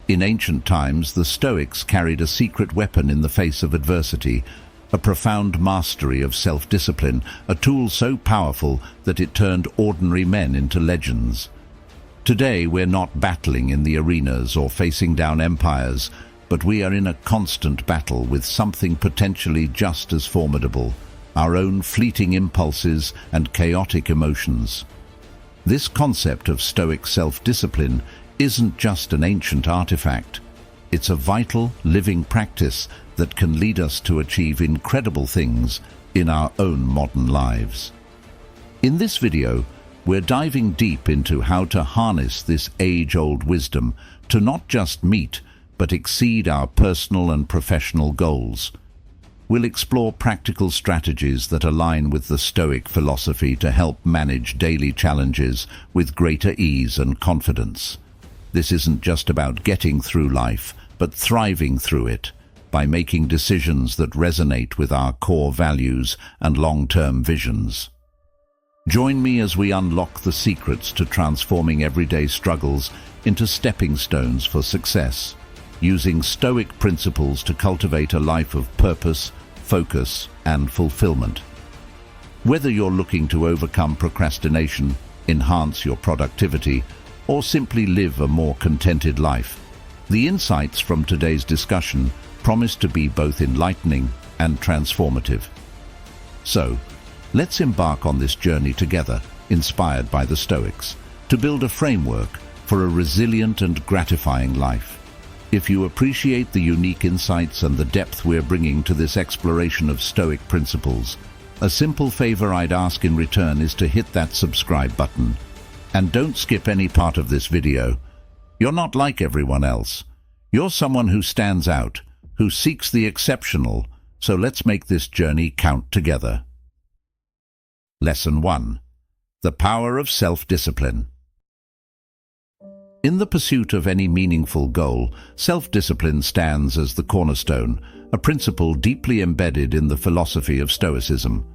In ancient times, the Stoics carried a secret weapon in the face of adversity, a profound mastery of self-discipline, a tool so powerful that it turned ordinary men into legends. Today, we're not battling in the arenas or facing down empires, but we are in a constant battle with something potentially just as formidable, our own fleeting impulses and chaotic emotions. This concept of Stoic self-discipline isn't just an ancient artifact. It's a vital, living practice that can lead us to achieve incredible things in our own modern lives. In this video, we're diving deep into how to harness this age-old wisdom to not just meet, but exceed our personal and professional goals. We'll explore practical strategies that align with the Stoic philosophy to help manage daily challenges with greater ease and confidence. This isn't just about getting through life, but thriving through it, by making decisions that resonate with our core values and long-term visions. Join me as we unlock the secrets to transforming everyday struggles into stepping stones for success, using Stoic principles to cultivate a life of purpose, focus, and fulfillment. Whether you're looking to overcome procrastination, enhance your productivity, or simply live a more contented life, the insights from today's discussion promise to be both enlightening and transformative. So, let's embark on this journey together, inspired by the Stoics, to build a framework for a resilient and gratifying life. If you appreciate the unique insights and the depth we're bringing to this exploration of Stoic principles, a simple favor I'd ask in return is to hit that subscribe button. And don't skip any part of this video. You're not like everyone else. You're someone who stands out, who seeks the exceptional, so let's make this journey count together. Lesson 1. The power of self-discipline. In the pursuit of any meaningful goal, self-discipline stands as the cornerstone, a principle deeply embedded in the philosophy of Stoicism.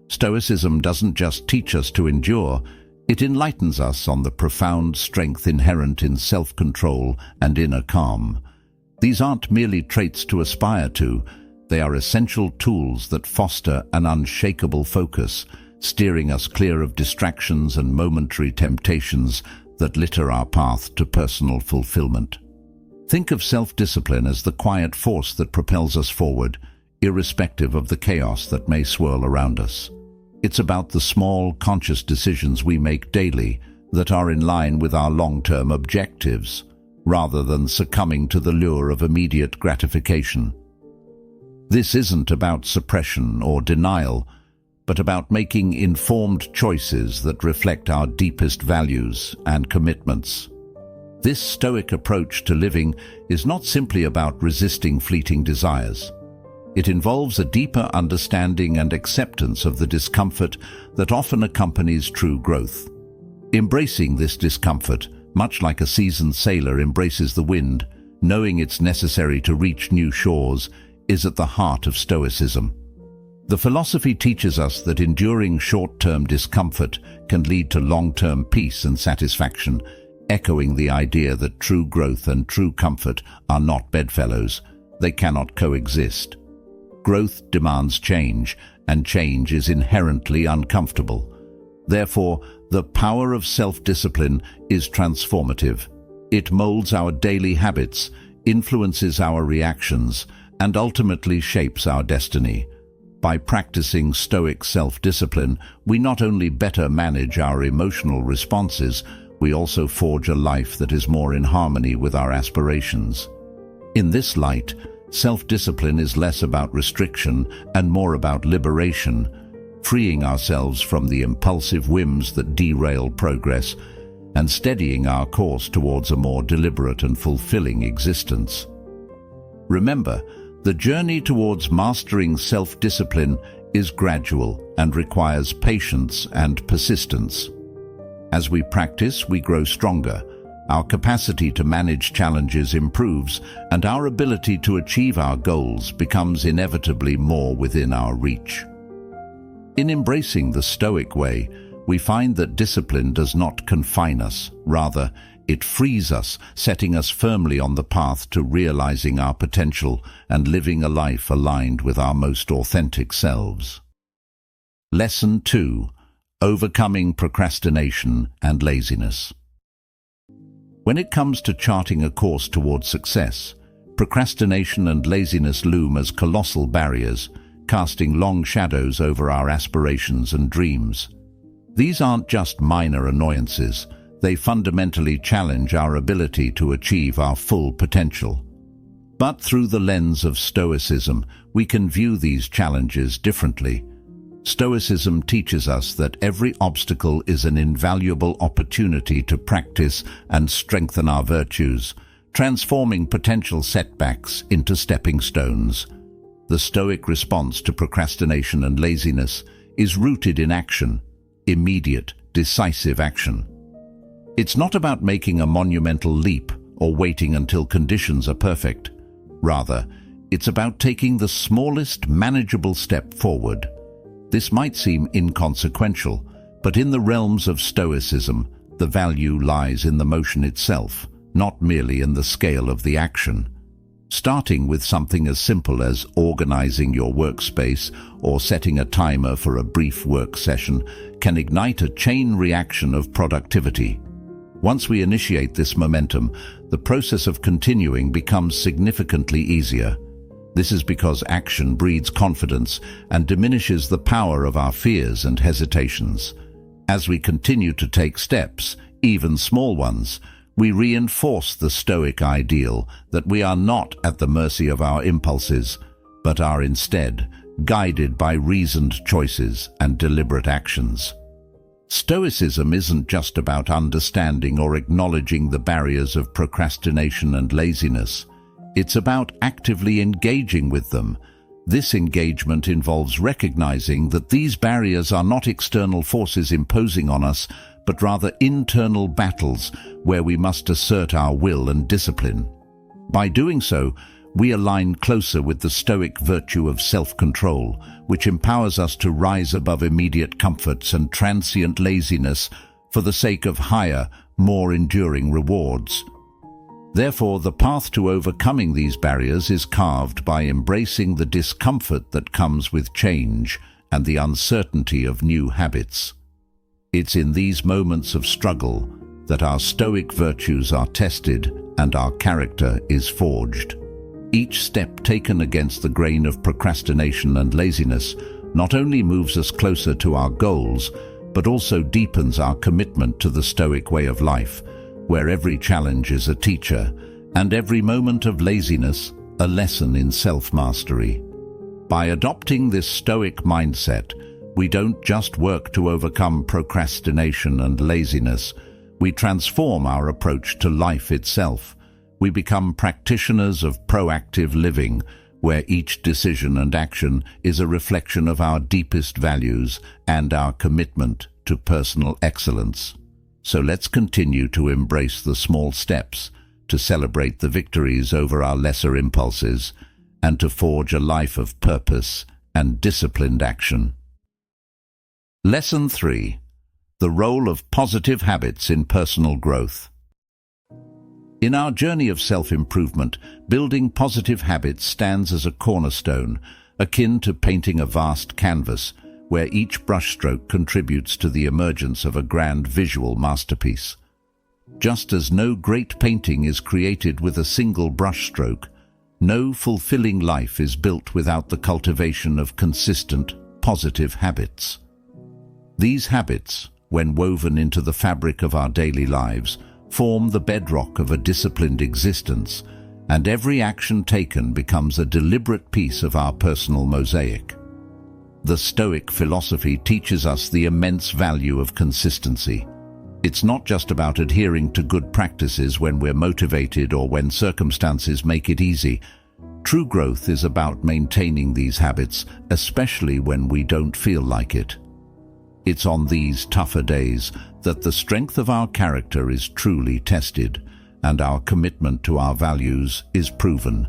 Stoicism doesn't just teach us to endure, it enlightens us on the profound strength inherent in self-control and inner calm. These aren't merely traits to aspire to, they are essential tools that foster an unshakable focus, steering us clear of distractions and momentary temptations that litter our path to personal fulfillment. Think of self-discipline as the quiet force that propels us forward, irrespective of the chaos that may swirl around us. It's about the small, conscious decisions we make daily that are in line with our long-term objectives, rather than succumbing to the lure of immediate gratification. This isn't about suppression or denial, but about making informed choices that reflect our deepest values and commitments. This Stoic approach to living is not simply about resisting fleeting desires. It involves a deeper understanding and acceptance of the discomfort that often accompanies true growth. Embracing this discomfort, much like a seasoned sailor embraces the wind, knowing it's necessary to reach new shores, is at the heart of Stoicism. The philosophy teaches us that enduring short-term discomfort can lead to long-term peace and satisfaction, echoing the idea that true growth and true comfort are not bedfellows. They cannot coexist. Growth demands change, and change is inherently uncomfortable. Therefore, the power of self-discipline is transformative. It molds our daily habits, influences our reactions, and ultimately shapes our destiny. By practicing Stoic self-discipline, we not only better manage our emotional responses, we also forge a life that is more in harmony with our aspirations. In this light, self-discipline is less about restriction and more about liberation, freeing ourselves from the impulsive whims that derail progress and steadying our course towards a more deliberate and fulfilling existence. Remember, the journey towards mastering self-discipline is gradual and requires patience and persistence. As we practice, we grow stronger. Our capacity to manage challenges improves, and our ability to achieve our goals becomes inevitably more within our reach. In embracing the Stoic way, we find that discipline does not confine us. Rather, It frees us, setting us firmly on the path to realizing our potential and living a life aligned with our most authentic selves. Lesson 2. Overcoming procrastination and laziness. When it comes to charting a course towards success, procrastination and laziness loom as colossal barriers, casting long shadows over our aspirations and dreams. These aren't just minor annoyances, they fundamentally challenge our ability to achieve our full potential. But through the lens of Stoicism, we can view these challenges differently. Stoicism teaches us that every obstacle is an invaluable opportunity to practice and strengthen our virtues, transforming potential setbacks into stepping stones. The Stoic response to procrastination and laziness is rooted in action, immediate, decisive action. It's not about making a monumental leap or waiting until conditions are perfect. Rather, it's about taking the smallest manageable step forward. This might seem inconsequential, but in the realms of Stoicism, the value lies in the motion itself, not merely in the scale of the action. Starting with something as simple as organizing your workspace or setting a timer for a brief work session can ignite a chain reaction of productivity. Once we initiate this momentum, the process of continuing becomes significantly easier. This is because action breeds confidence and diminishes the power of our fears and hesitations. As we continue to take steps, even small ones, we reinforce the Stoic ideal that we are not at the mercy of our impulses, but are instead guided by reasoned choices and deliberate actions. Stoicism isn't just about understanding or acknowledging the barriers of procrastination and laziness. It's about actively engaging with them. This engagement involves recognizing that these barriers are not external forces imposing on us, but rather internal battles where we must assert our will and discipline. By doing so, we align closer with the Stoic virtue of self-control, which empowers us to rise above immediate comforts and transient laziness for the sake of higher, more enduring rewards. Therefore, the path to overcoming these barriers is carved by embracing the discomfort that comes with change and the uncertainty of new habits. It's in these moments of struggle that our Stoic virtues are tested and our character is forged. Each step taken against the grain of procrastination and laziness not only moves us closer to our goals, but also deepens our commitment to the Stoic way of life, where every challenge is a teacher, and every moment of laziness a lesson in self-mastery. By adopting this Stoic mindset, we don't just work to overcome procrastination and laziness, we transform our approach to life itself. We become practitioners of proactive living, where each decision and action is a reflection of our deepest values and our commitment to personal excellence. So let's continue to embrace the small steps, to celebrate the victories over our lesser impulses, and to forge a life of purpose and disciplined action. Lesson 3. The role of positive habits in personal growth. In our journey of self-improvement, building positive habits stands as a cornerstone, akin to painting a vast canvas, where each brushstroke contributes to the emergence of a grand visual masterpiece. Just as no great painting is created with a single brushstroke, no fulfilling life is built without the cultivation of consistent, positive habits. These habits, when woven into the fabric of our daily lives, form the bedrock of a disciplined existence, and every action taken becomes a deliberate piece of our personal mosaic. The Stoic philosophy teaches us the immense value of consistency. It's not just about adhering to good practices when we're motivated or when circumstances make it easy. True growth is about maintaining these habits, especially when we don't feel like it. It's on these tougher days that the strength of our character is truly tested, and our commitment to our values is proven.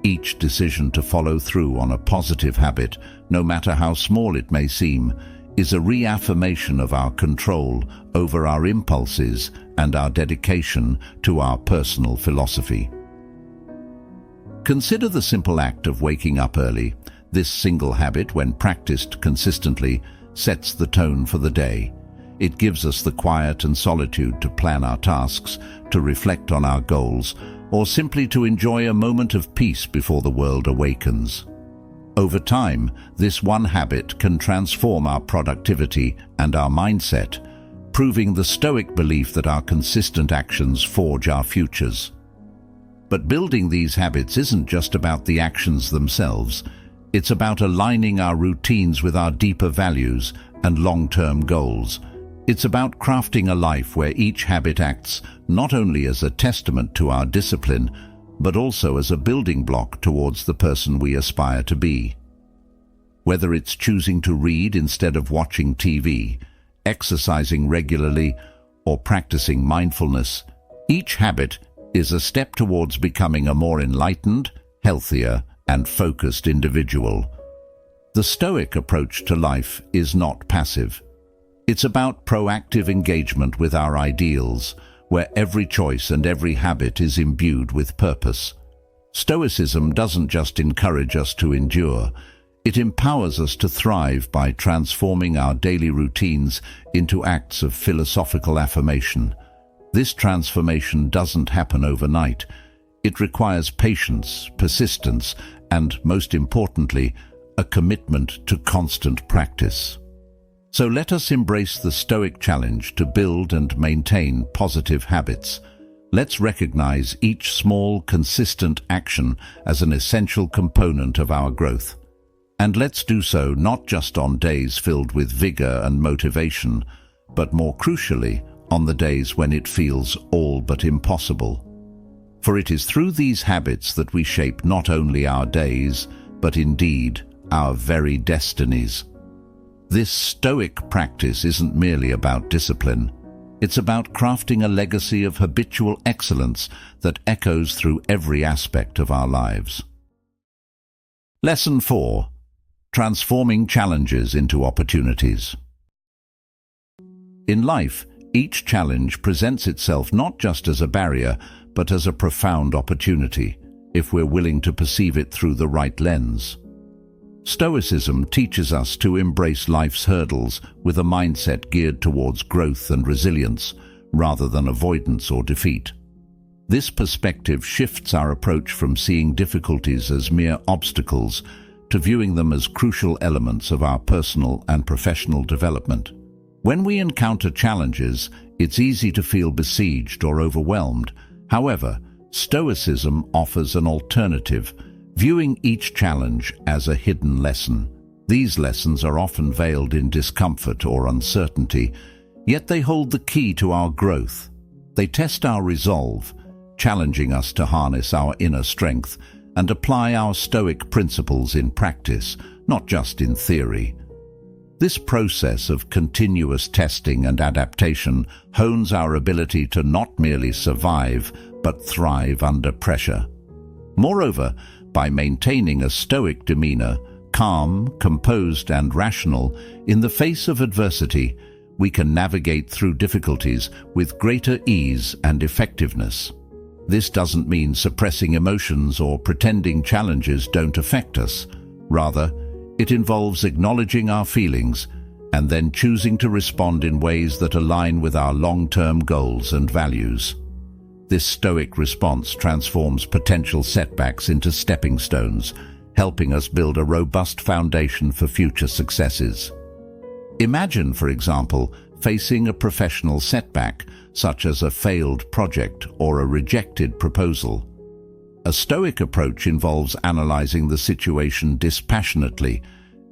Each decision to follow through on a positive habit, no matter how small it may seem, is a reaffirmation of our control over our impulses and our dedication to our personal philosophy. Consider the simple act of waking up early. This single habit, when practiced consistently, sets the tone for the day. It gives us the quiet and solitude to plan our tasks, to reflect on our goals, or simply to enjoy a moment of peace before the world awakens. Over time, this one habit can transform our productivity and our mindset, proving the Stoic belief that our consistent actions forge our futures. But building these habits isn't just about the actions themselves. It's about aligning our routines with our deeper values and long-term goals. It's about crafting a life where each habit acts not only as a testament to our discipline, but also as a building block towards the person we aspire to be. Whether it's choosing to read instead of watching TV, exercising regularly, or practicing mindfulness, each habit is a step towards becoming a more enlightened, healthier, and focused individual. The Stoic approach to life is not passive. It's about proactive engagement with our ideals, where every choice and every habit is imbued with purpose. Stoicism doesn't just encourage us to endure, it empowers us to thrive by transforming our daily routines into acts of philosophical affirmation. This transformation doesn't happen overnight. It requires patience, persistence, and, most importantly, a commitment to constant practice. So let us embrace the Stoic challenge to build and maintain positive habits. Let's recognize each small, consistent action as an essential component of our growth. And let's do so not just on days filled with vigor and motivation, but more crucially, on the days when it feels all but impossible. For it is through these habits that we shape not only our days, but indeed our very destinies. This Stoic practice isn't merely about discipline. It's about crafting a legacy of habitual excellence that echoes through every aspect of our lives. Lesson 4. Transforming challenges into opportunities. In life, each challenge presents itself not just as a barrier, but as a profound opportunity, if we're willing to perceive it through the right lens. Stoicism teaches us to embrace life's hurdles with a mindset geared towards growth and resilience, rather than avoidance or defeat. This perspective shifts our approach from seeing difficulties as mere obstacles to viewing them as crucial elements of our personal and professional development. When we encounter challenges, it's easy to feel besieged or overwhelmed. However, Stoicism offers an alternative, viewing each challenge as a hidden lesson. These lessons are often veiled in discomfort or uncertainty, yet they hold the key to our growth. They test our resolve, challenging us to harness our inner strength and apply our Stoic principles in practice, not just in theory. This process of continuous testing and adaptation hones our ability to not merely survive, but thrive under pressure. Moreover, by maintaining a Stoic demeanor, calm, composed, and rational, in the face of adversity, we can navigate through difficulties with greater ease and effectiveness. This doesn't mean suppressing emotions or pretending challenges don't affect us. Rather, it involves acknowledging our feelings and then choosing to respond in ways that align with our long-term goals and values. This Stoic response transforms potential setbacks into stepping stones, helping us build a robust foundation for future successes. Imagine, for example, facing a professional setback, such as a failed project or a rejected proposal. A Stoic approach involves analyzing the situation dispassionately,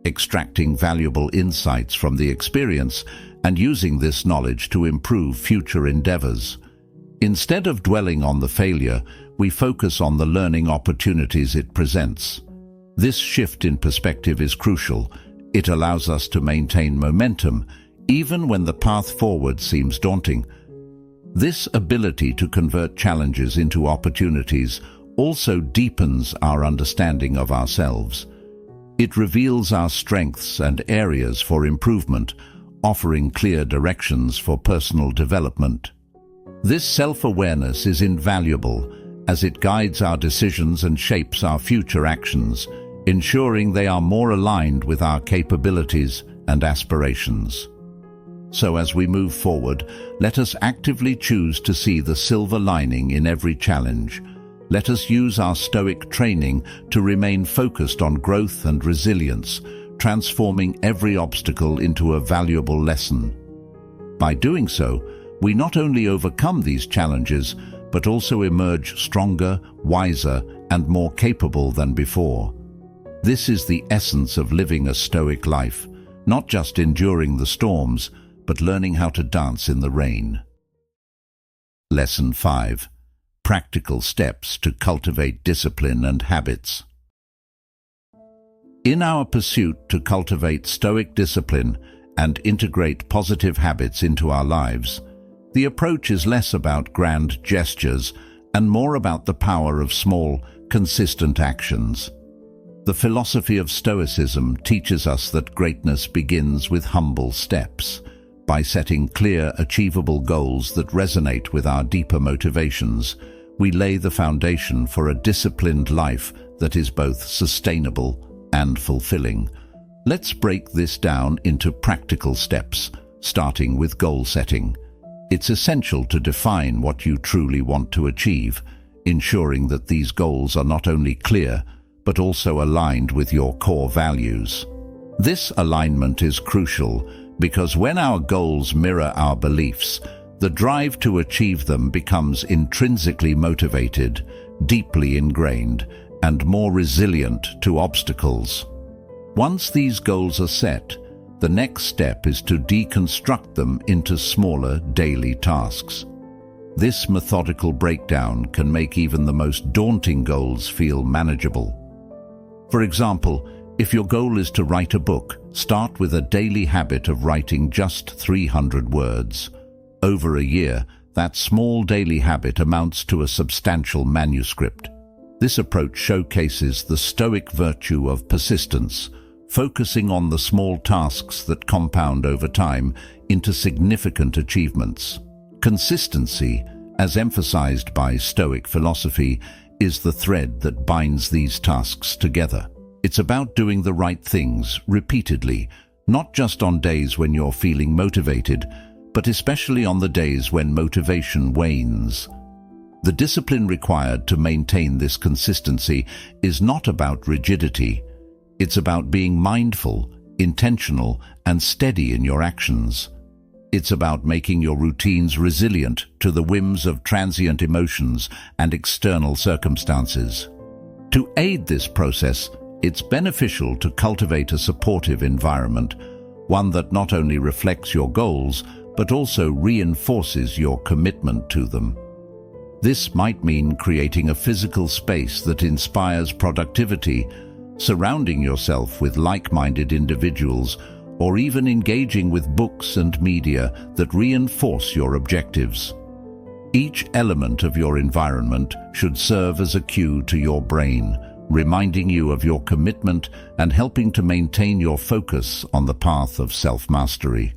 extracting valuable insights from the experience, and using this knowledge to improve future endeavors. Instead of dwelling on the failure, we focus on the learning opportunities it presents. This shift in perspective is crucial. It allows us to maintain momentum, even when the path forward seems daunting. This ability to convert challenges into opportunities also deepens our understanding of ourselves. It reveals our strengths and areas for improvement, offering clear directions for personal development. This self-awareness is invaluable as it guides our decisions and shapes our future actions, ensuring they are more aligned with our capabilities and aspirations. So as we move forward, let us actively choose to see the silver lining in every challenge. Let us use our Stoic training to remain focused on growth and resilience, transforming every obstacle into a valuable lesson. By doing so, we not only overcome these challenges, but also emerge stronger, wiser, and more capable than before. This is the essence of living a Stoic life, not just enduring the storms, but learning how to dance in the rain. Lesson 5. Practical steps to cultivate discipline and habits. In our pursuit to cultivate Stoic discipline and integrate positive habits into our lives, the approach is less about grand gestures and more about the power of small, consistent actions. The philosophy of Stoicism teaches us that greatness begins with humble steps. By setting clear, achievable goals that resonate with our deeper motivations, we lay the foundation for a disciplined life that is both sustainable and fulfilling. Let's break this down into practical steps, starting with goal setting. It's essential to define what you truly want to achieve, ensuring that these goals are not only clear, but also aligned with your core values. This alignment is crucial because when our goals mirror our beliefs, the drive to achieve them becomes intrinsically motivated, deeply ingrained, and more resilient to obstacles. Once these goals are set, the next step is to deconstruct them into smaller daily tasks. This methodical breakdown can make even the most daunting goals feel manageable. For example, if your goal is to write a book, start with a daily habit of writing just 300 words. Over a year, that small daily habit amounts to a substantial manuscript. This approach showcases the Stoic virtue of persistence, focusing on the small tasks that compound over time into significant achievements. Consistency, as emphasized by Stoic philosophy, is the thread that binds these tasks together. It's about doing the right things repeatedly, not just on days when you're feeling motivated, but especially on the days when motivation wanes. The discipline required to maintain this consistency is not about rigidity. It's about being mindful, intentional, and steady in your actions. It's about making your routines resilient to the whims of transient emotions and external circumstances. To aid this process, it's beneficial to cultivate a supportive environment, one that not only reflects your goals, but also reinforces your commitment to them. This might mean creating a physical space that inspires productivity, surrounding yourself with like-minded individuals, or even engaging with books and media that reinforce your objectives. Each element of your environment should serve as a cue to your brain, reminding you of your commitment and helping to maintain your focus on the path of self-mastery.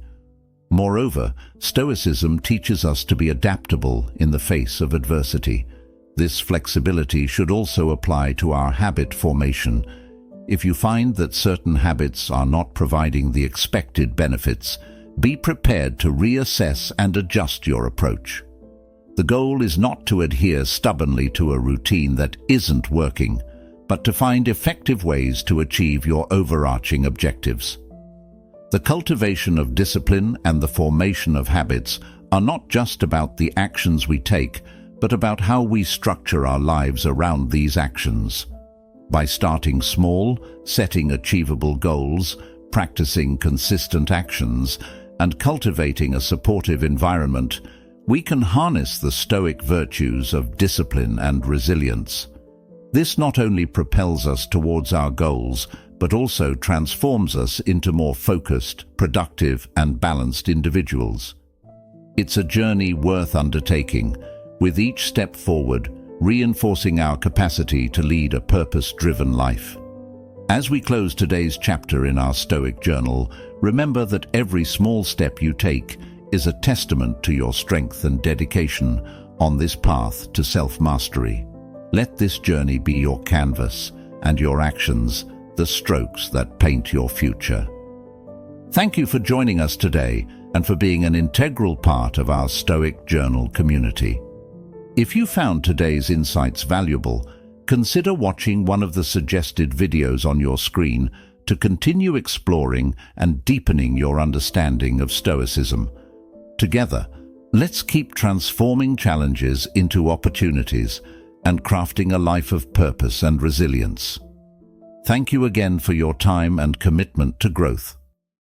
Moreover, Stoicism teaches us to be adaptable in the face of adversity. This flexibility should also apply to our habit formation. If you find that certain habits are not providing the expected benefits, be prepared to reassess and adjust your approach. The goal is not to adhere stubbornly to a routine that isn't working, but to find effective ways to achieve your overarching objectives. The cultivation of discipline and the formation of habits are not just about the actions we take, but about how we structure our lives around these actions. By starting small, setting achievable goals, practicing consistent actions, and cultivating a supportive environment, we can harness the Stoic virtues of discipline and resilience. This not only propels us towards our goals, but also transforms us into more focused, productive, and balanced individuals. It's a journey worth undertaking, with each step forward reinforcing our capacity to lead a purpose-driven life. As we close today's chapter in our Stoic journal, remember that every small step you take is a testament to your strength and dedication on this path to self-mastery. Let this journey be your canvas and your actions the strokes that paint your future. Thank you for joining us today and for being an integral part of our Stoic Journal community. If you found today's insights valuable, consider watching one of the suggested videos on your screen to continue exploring and deepening your understanding of Stoicism. Together, let's keep transforming challenges into opportunities and crafting a life of purpose and resilience. Thank you again for your time and commitment to growth.